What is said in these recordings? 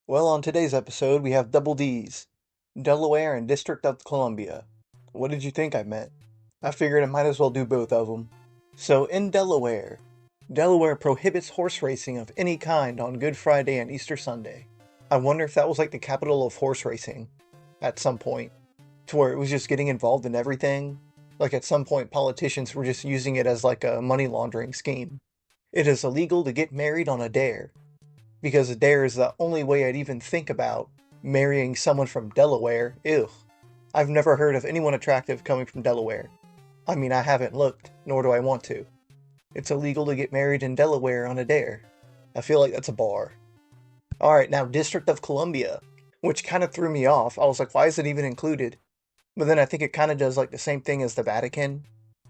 Well, on today's episode, we have double D's, Delaware and District of Columbia. What did you think I meant? I figured I might as well do both of them. So, in Delaware, Delaware prohibits horse racing of any kind on Good Friday and Easter Sunday. I wonder if that was like the capital of horse racing at some point, to where it was just getting involved in everything. Like at some point, politicians were just using it as like a money laundering scheme. It is illegal to get married on a dare, because a dare is the only way I'd even think about marrying someone from Delaware. Ew. I've never heard of anyone attractive coming from Delaware. I mean, I haven't looked, nor do I want to. It's illegal to get married in Delaware on a dare. I feel like that's a bar. Alright, now District of Columbia, which kind of threw me off. I was like, why is it even included? But then I think it kind of does like the same thing as the Vatican,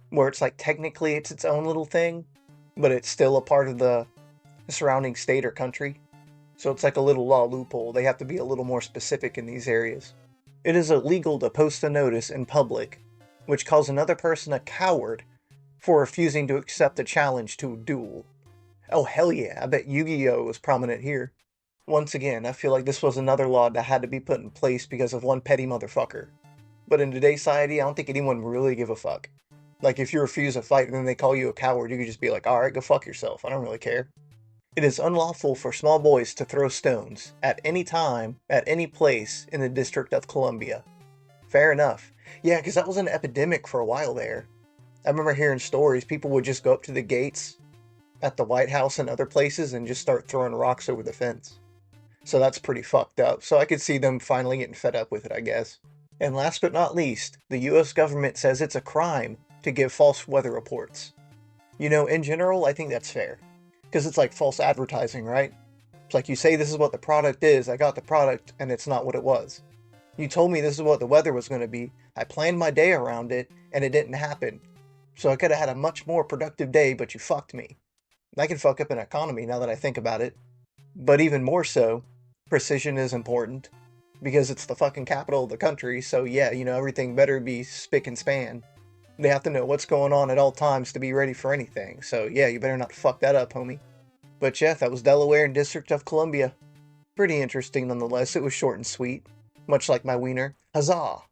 where it's like technically it's its own little thing, but it's still a part of the surrounding state or country. So it's like a little law loophole. They have to be a little more specific in these areas. It is illegal to post a notice in public, which calls another person a coward for refusing to accept a challenge to a duel. Oh hell yeah, I bet Yu-Gi-Oh! Was prominent here. Once again, I feel like this was another law that had to be put in place because of one petty motherfucker. But in today's society, I don't think anyone really give a fuck. Like, if you refuse a fight and then they call you a coward, you could just be like, alright, go fuck yourself, I don't really care. It is unlawful for small boys to throw stones at any time, at any place in the District of Columbia. Fair enough. Yeah, because that was an epidemic for a while there. I remember hearing stories, people would just go up to the gates at the White House and other places and just start throwing rocks over the fence. So that's pretty fucked up. So I could see them finally getting fed up with it, I guess. And last but not least, the US government says it's a crime to give false weather reports. You know, in general, I think that's fair. Because it's like false advertising, right? It's like you say this is what the product is, I got the product, and it's not what it was. You told me this is what the weather was going to be, I planned my day around it, and it didn't happen. So I could have had a much more productive day, but you fucked me. I can fuck up an economy now that I think about it. But even more so, precision is important. Because it's the fucking capital of the country, so yeah, you know, everything better be spick and span. They have to know what's going on at all times to be ready for anything, so yeah, you better not fuck that up, homie. But yeah, that was Delaware and District of Columbia. Pretty interesting nonetheless, it was short and sweet. Much like my wiener. Huzzah!